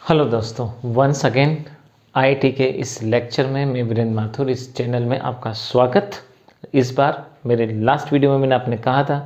Hello दोस्तों, once again IIT के इस लेक्चर में मैं वीरेंद्र माथुर इस चैनल में आपका स्वागत। इस बार मेरे लास्ट वीडियो में मैंने आपने कहा था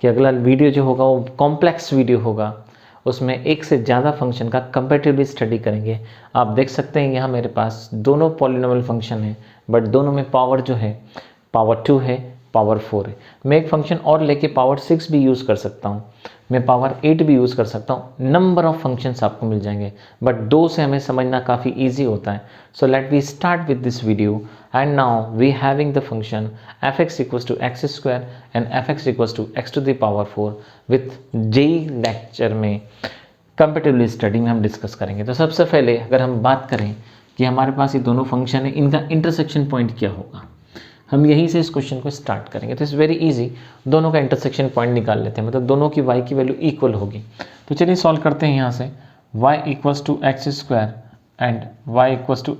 कि अगला वीडियो जो होगा वो कॉम्प्लेक्स वीडियो होगा, उसमें एक से ज़्यादा फंक्शन का कंपैरेटिवली स्टडी करेंगे। आप देख सकते हैं यहाँ मेरे पास दोनों पॉलिनोमियल फंक्शन है, बट दोनों में पावर जो है पावर 2 है, पावर 4 है। मैं एक फंक्शन और लेके पावर 6 भी यूज़ कर सकता हूँ, मैं पावर 8 भी यूज़ कर सकता हूँ। नंबर ऑफ फंक्शंस आपको मिल जाएंगे, बट दो से हमें समझना काफ़ी इजी होता है। So let we start with this video and now we having the function f(x) equals to x square and f(x) equals to x to the power 4 with JEE lecture में comparatively study में हम discuss करेंगे। तो सबसे पहले अगर हम बात करें कि हमारे पास ये दोनों फंक्शन है, इनका इंटरसेक्शन पॉइंट क्या होगा, हम यहीं से इस क्वेश्चन को स्टार्ट करेंगे। तो इट्स वेरी इजी, दोनों का इंटरसेक्शन पॉइंट निकाल लेते हैं, मतलब दोनों की y की वैल्यू इक्वल होगी। तो चलिए सॉल्व करते हैं। यहाँ से y equals to x square and y equals to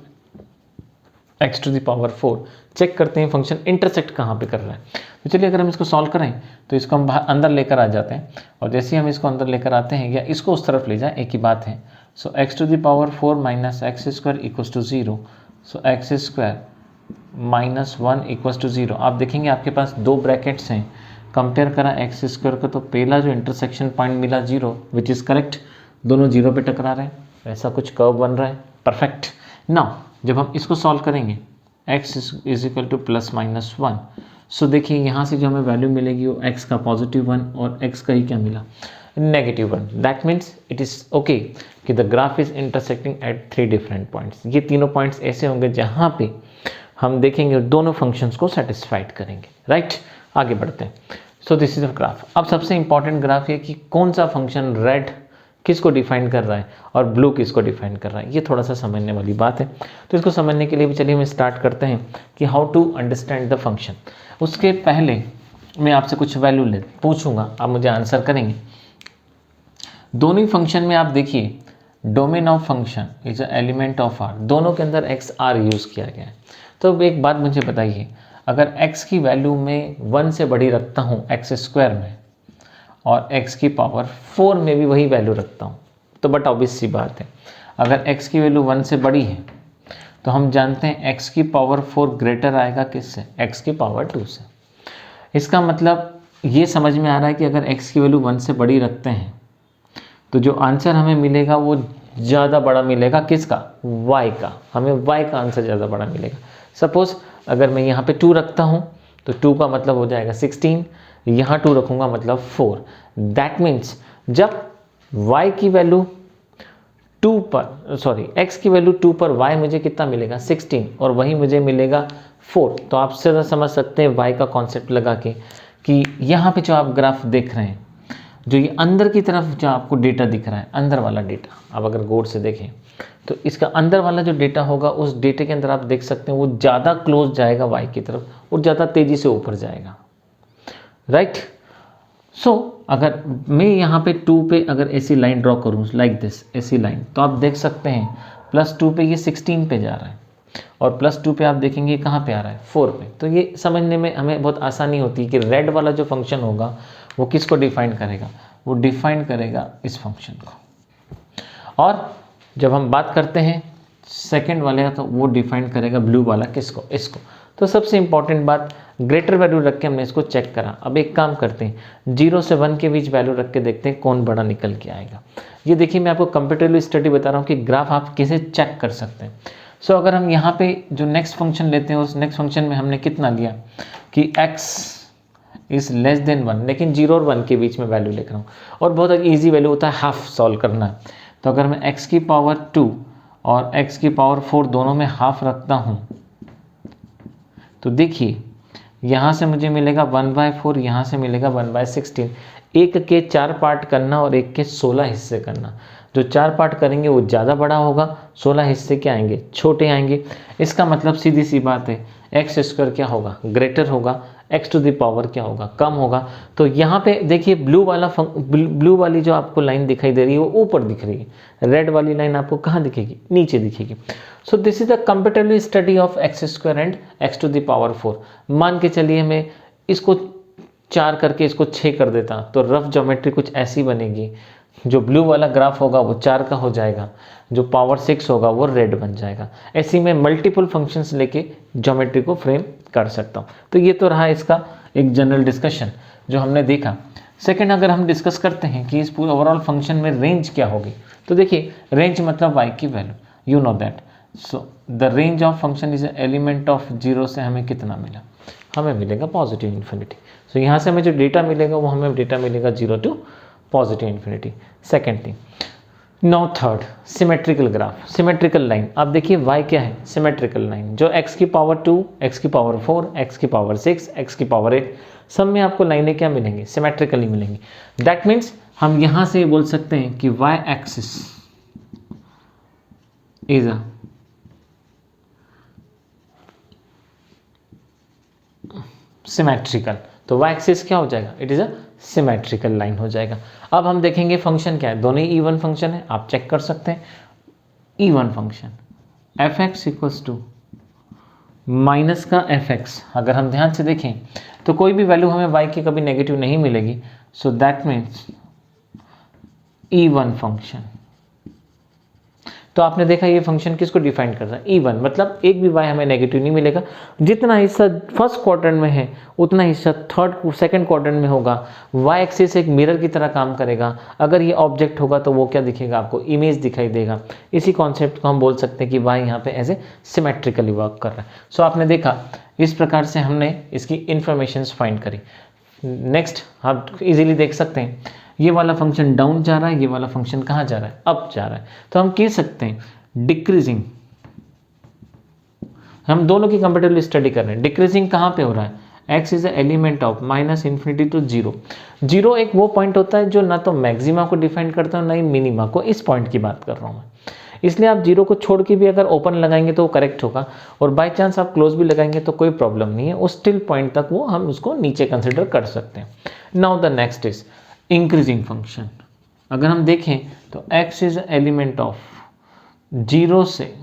x to the power 4, check करते हैं फंक्शन इंटरसेक्ट कहाँ पे कर रहा है। तो चलिए अगर हम इसको सॉल्व करें तो इसको हम अंदर लेकर आ जाते हैं, और जैसे ही हम इसको अंदर लेकर आते हैं या इसको उस तरफ ले जाए एक ही बात है। So x to the power 4 minus x square equals to 0। So x square minus 1 equals to 0। आप देखेंगे आपके पास दो ब्रैकेट्स हैं, कंपेयर करा एक्स स्क्वायर का, तो पहला जो इंटरसेक्शन पॉइंट मिला 0, विच इज़ करेक्ट, दोनों 0 पे टकरा रहे हैं, ऐसा कुछ कर्व बन रहा है, परफेक्ट। नाउ जब हम इसको सॉल्व करेंगे x is equal two plus minus 1, सो देखिए यहाँ से जो हमें वैल्यू मिलेगी वो x का पॉजिटिव 1 और x का ही क्या मिला, negative 1। That means it is okay कि the graph is intersecting at 3 different points. ये तीनों पॉइंट्स ऐसे होंगे जहाँ पे हम देखेंगे दोनों फंक्शंस को सेटिस्फाइड करेंगे, राइट। आगे बढ़ते हैं। सो दिस इज अ ग्राफ। अब सबसे इंपॉर्टेंट ग्राफ ये कि कौन सा फंक्शन रेड किसको डिफाइन कर रहा है और ब्लू किसको डिफाइन कर रहा है, ये थोड़ा सा समझने वाली बात है। तो इसको समझने के लिए भी चलिए हम स्टार्ट करते हैं कि how to understand the function. उसके पहले मैं आपसे कुछ वैल्यू पूछूंगा, आप मुझे आंसर करेंगे। दोनों ही फंक्शन में आप देखिए domain of function is a element of R, दोनों के अंदर एक्स आर यूज़ किया गया है। तो एक बात मुझे बताइए, अगर x की वैल्यू में 1 से बड़ी रखता हूँ एक्स स्क्वायर में, और x की पावर 4 में भी वही वैल्यू रखता हूँ, तो बट ऑब्वियस सी बात है, अगर x की वैल्यू 1 से बड़ी है तो हम जानते हैं x की पावर 4 ग्रेटर आएगा किससे, x की पावर 2 से। इसका मतलब ये समझ में आ रहा है कि अगर x की वैल्यू 1 से बड़ी रखते हैं तो जो आंसर हमें मिलेगा वो ज़्यादा बड़ा मिलेगा, किसका, y का। हमें y का आंसर ज़्यादा बड़ा मिलेगा। सपोज अगर मैं यहाँ पे 2 रखता हूँ तो 2 का मतलब हो जाएगा 16, यहाँ 2 रखूँगा मतलब 4। दैट मीन्स जब y की वैल्यू 2 पर x की वैल्यू 2 पर y मुझे कितना मिलेगा, 16, और वही मुझे मिलेगा 4। तो आप सीधा समझ सकते हैं y का कॉन्सेप्ट लगा के कि यहाँ पे जो आप ग्राफ देख रहे हैं, जो ये अंदर की तरफ जो आपको डेटा दिख रहा है, अंदर वाला डेटा, आप अगर गौर से देखें तो इसका अंदर वाला जो डेटा होगा उस डेटे के अंदर आप देख सकते हैं वो ज़्यादा क्लोज जाएगा y की तरफ और ज़्यादा तेज़ी से ऊपर जाएगा, राइट। सो अगर मैं यहाँ पे 2 पे अगर ऐसी लाइन ड्रॉ करूँ लाइक दिस, ऐसी लाइन, तो आप देख सकते हैं +2 पे ये 16 पे जा रहा है, और +2 पे आप देखेंगे कहाँ पे आ रहा है, 4 पे। तो ये समझने में हमें बहुत आसानी होती है कि रेड वाला जो फंक्शन होगा वो किसको डिफाइन करेगा, वो डिफाइन करेगा इस फंक्शन को। और जब हम बात करते हैं सेकंड वाले का, तो वो डिफाइन करेगा ब्लू वाला किसको, इसको। तो सबसे इंपॉर्टेंट बात, ग्रेटर वैल्यू रख के हमने इसको चेक करा। अब एक काम करते हैं, 0 से 1 के बीच वैल्यू रख के देखते हैं कौन बड़ा निकल के आएगा। ये देखिए मैं आपको कंप्यूटरली स्टडी बता रहा हूँ कि ग्राफ आप कैसे चेक कर सकते हैं। सो अगर हम यहाँ पे जो नेक्स्ट फंक्शन लेते हैं, उस नेक्स्ट फंक्शन में हमने कितना लिया कि x इज़ लेस देन 1, लेकिन 0 और 1 के बीच में वैल्यू लिख रहा हूँ, और बहुत ईजी वैल्यू होता है हाफ सॉल्व करना है। तो अगर मैं x की पावर 2 और x की पावर 4 दोनों में हाफ रखता हूँ, तो देखिए यहाँ से मुझे मिलेगा 1/4, यहाँ से मिलेगा 1/16। एक के 4 पार्ट करना और एक के 16 हिस्से करना, जो 4 पार्ट करेंगे वो ज़्यादा बड़ा होगा, 16 हिस्से क्या आएंगे, छोटे आएंगे। इसका मतलब सीधी सी बात है, एक्स स्क्वायर क्या होगा, ग्रेटर होगा, एक्स टू द पावर क्या होगा, कम होगा। तो यहाँ पे देखिए ब्लू वाली जो आपको लाइन दिखाई दे रही है वो ऊपर दिख रही है, रेड वाली लाइन आपको कहाँ दिखेगी, नीचे दिखेगी। So this is the computerly study of x square and x to the power 4। मान के चलिए मैं इसको 4 करके इसको 6 कर देता तो रफ ज्योमेट्री कुछ ऐसी बनेगी। जो ब्लू वाला ग्राफ होगा वो 4 का हो जाएगा, जो पावर 6 होगा वो रेड बन जाएगा। ऐसे में मल्टीपल फंक्शंस लेके ज्योमेट्री को फ्रेम कर सकता हूँ। तो ये तो रहा इसका एक जनरल डिस्कशन जो हमने देखा। सेकंड, अगर हम डिस्कस करते हैं कि इस पूरे ओवरऑल फंक्शन में रेंज क्या होगी, तो देखिए रेंज मतलब y की value, you know that. So the range of function is element of 0 से हमें कितना मिला, हमें मिलेगा पॉजिटिव इन्फिनिटी। सो यहाँ से हमें जो डेटा मिलेगा वो हमें डेटा मिलेगा 0 to positive infinity. Second thing, now third, symmetrical graph, symmetrical line. अब देखिए y क्या है, सिमेट्रिकल लाइन, जो x की पावर 2, x की पावर 4, x की पावर 6, x की पावर 8, सब में आपको लाइनें क्या मिलेंगी, सिमेट्रिकली मिलेंगी। दैट मीन्स हम यहाँ से बोल सकते हैं कि y axis is a symmetrical. तो y एक्सिस क्या हो जाएगा, it is a symmetrical line हो जाएगा। अब हम देखेंगे फंक्शन क्या है, दोनों ही इवन फंक्शन है, आप चेक कर सकते हैं। Even function f x equals to minus का एफ एक्स, अगर हम ध्यान से देखें तो कोई भी वैल्यू हमें y की कभी नेगेटिव नहीं मिलेगी। So that means even function. तो आपने देखा ये फंक्शन किसको डिफाइन कर रहा है, इवन, मतलब एक भी y हमें नेगेटिव नहीं मिलेगा। जितना हिस्सा फर्स्ट क्वाड्रेंट में है उतना हिस्सा सेकंड क्वाड्रेंट में होगा। y एक्सिस एक मिरर की तरह काम करेगा। अगर ये ऑब्जेक्ट होगा तो वो क्या दिखेगा, आपको इमेज दिखाई देगा। इसी कॉन्सेप्ट को हम बोल सकते हैं कि y यहाँ पे ऐसे सिमेट्रिकली वर्क कर रहा है। सो आपने देखा इस प्रकार से हमने इसकी इंफॉर्मेशन फाइंड करी। नेक्स्ट आप इजीली देख सकते हैं, ये वाला फंक्शन डाउन जा रहा है, ये वाला फंक्शन कहाँ जा रहा है, अप जा रहा है। तो हम कह सकते हैं डिक्रीजिंग, हम दोनों की कंपेरेटिवली स्टडी कर रहे हैं। डिक्रीजिंग कहाँ पे हो रहा है, x is element of minus infinity to 0। 0 एक वो पॉइंट होता है जो ना तो मैक्सिमा को डिफाइन करता है ना ही मिनिमा को, इस पॉइंट की बात कर रहा हूँ मैं। इसलिए आप 0 को छोड़ के भी अगर ओपन लगाएंगे तो वो करेक्ट होगा, और बाय चांस आप क्लोज भी लगाएंगे तो कोई प्रॉब्लम नहीं है, उस स्टिल पॉइंट तक वो हम उसको नीचे कंसिडर कर सकते हैं। Now the next is increasing function. अगर हम देखें तो x इज एलिमेंट ऑफ 0 से,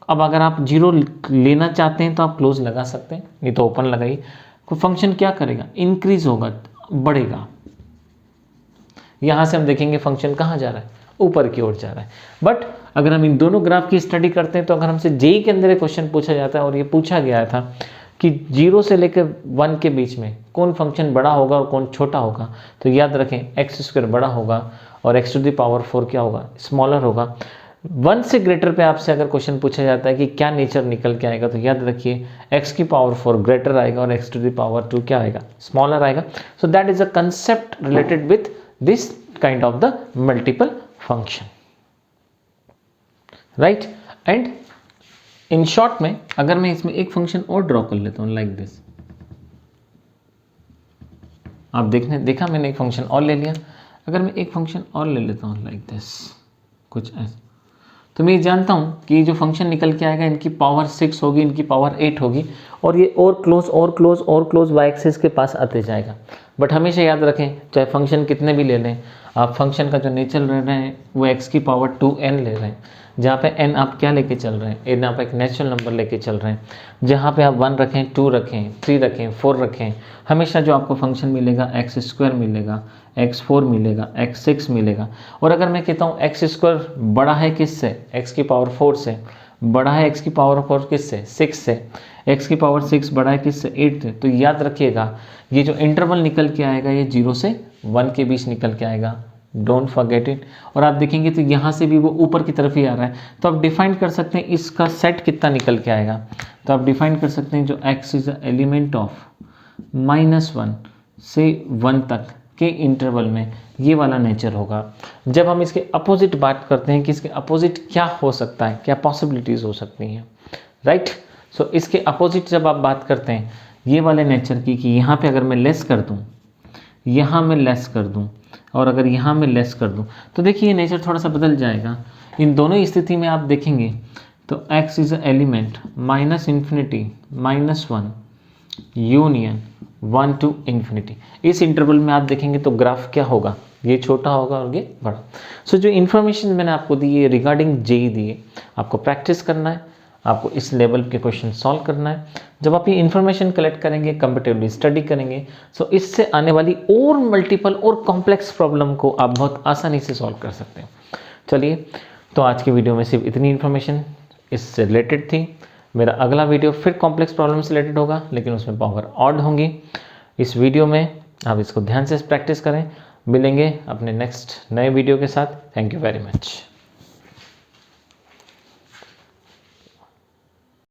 अब अगर आप 0 लेना चाहते हैं तो आप क्लोज लगा सकते हैं, नहीं तो ओपन लगाइए। कोई फंक्शन क्या करेगा, इंक्रीज होगा, बढ़ेगा। यहां से हम देखेंगे फंक्शन कहाँ जा रहा है, ऊपर की ओर जा रहा है। बट अगर हम इन दोनों ग्राफ की स्टडी करते हैं तो अगर हमसे जेई के अंदर एक क्वेश्चन पूछा जाता है और ये पूछा गया था कि 0 से लेकर 1 के बीच में कौन फंक्शन बड़ा होगा और कौन छोटा होगा, तो याद रखें एक्स स्क्वायर बड़ा होगा और एक्स टू द पावर 4 क्या होगा, स्मॉलर होगा। 1 से ग्रेटर पे आपसे अगर क्वेश्चन पूछा जाता है कि क्या नेचर निकल के आएगा, तो याद रखिए एक्स की पावर 4 ग्रेटर आएगा और एक्स टू द पावर 2 क्या आएगा, स्मॉलर आएगा। So that is a concept related with this kind of the multiple function, right. And in short में अगर मैं इसमें एक फंक्शन और ड्रॉ कर लेता हूँ लाइक दिस, आप देखा मैंने एक फंक्शन और ले लिया। अगर मैं एक फंक्शन और ले लेता हूँ लाइक दिस, कुछ ऐसा, तो मैं ये जानता हूँ कि जो फंक्शन निकल के आएगा इनकी पावर 6 होगी, इनकी पावर 8 होगी, और ये और क्लोज वाई एक्सिस के पास आते जाएगा। बट हमेशा याद रखें चाहे फंक्शन कितने भी ले लें, आप फंक्शन का जो नेचर ले रहे हैं वो x की पावर 2n ले रहे हैं, जहाँ पे n आप क्या लेके चल रहे हैं, n आप एक नेचुरल नंबर लेके चल रहे हैं। जहाँ पे आप 1 रखें, 2 रखें, 3 रखें, 4 रखें, हमेशा जो आपको फंक्शन मिलेगा एक्स स्क्वायर मिलेगा, x4 मिलेगा, x6 मिलेगा। और अगर मैं कहता हूँ एक्स स्क्वायर बड़ा है किससे, x की पावर 4 से, बड़ा है x की पावर 4 किससे, 6 से, x की पावर 6 बड़ा है किससे, 8 से। तो याद रखिएगा ये जो इंटरवल निकल के आएगा ये 0 से 1 के बीच निकल के आएगा, डोंट फॉरगेट इट। और आप देखेंगे तो यहाँ से भी वो ऊपर की तरफ ही आ रहा है, तो आप डिफाइन कर सकते हैं इसका सेट कितना निकल के आएगा। तो आप डिफाइन कर सकते हैं जो x इज एलिमेंट ऑफ -1 से 1 तक के इंटरवल में ये वाला नेचर होगा। जब हम इसके अपोजिट बात करते हैं कि इसके अपोजिट क्या हो सकता है, क्या पॉसिबिलिटीज़ हो सकती हैं, राइट। सो इसके अपोजिट जब आप बात करते हैं ये वाले नेचर की, कि यहाँ पे अगर मैं लेस कर दूँ, यहाँ मैं लेस कर दूँ, और अगर यहाँ मैं लेस कर दूँ, तो देखिए ये नेचर थोड़ा सा बदल जाएगा। इन दोनों स्थिति में आप देखेंगे तो x is element -∞, -1 union 1 to ∞। इस इंटरवल में आप देखेंगे तो ग्राफ क्या होगा, ये छोटा होगा और ये बड़ा। सो जो इन्फॉर्मेशन मैंने आपको दी है रिगार्डिंग जेई दी है, आपको प्रैक्टिस करना है। आपको इस लेवल के क्वेश्चन सॉल्व करना है। जब आप ये इन्फॉर्मेशन कलेक्ट करेंगे, कंपेटिवली स्टडी करेंगे, सो इससे आने वाली और मल्टीपल और कॉम्प्लेक्स प्रॉब्लम को आप बहुत आसानी से सॉल्व कर सकते हैं। चलिए, तो आज की वीडियो में सिर्फ इतनी इन्फॉर्मेशन इससे रिलेटेड थी। मेरा अगला वीडियो फिर कॉम्प्लेक्स प्रॉब्लम से रिलेटेड होगा, लेकिन उसमें पावर ऑड होंगी। इस वीडियो में आप इसको ध्यान से प्रैक्टिस करें। मिलेंगे अपने नेक्स्ट नए वीडियो के साथ। Thank you very much.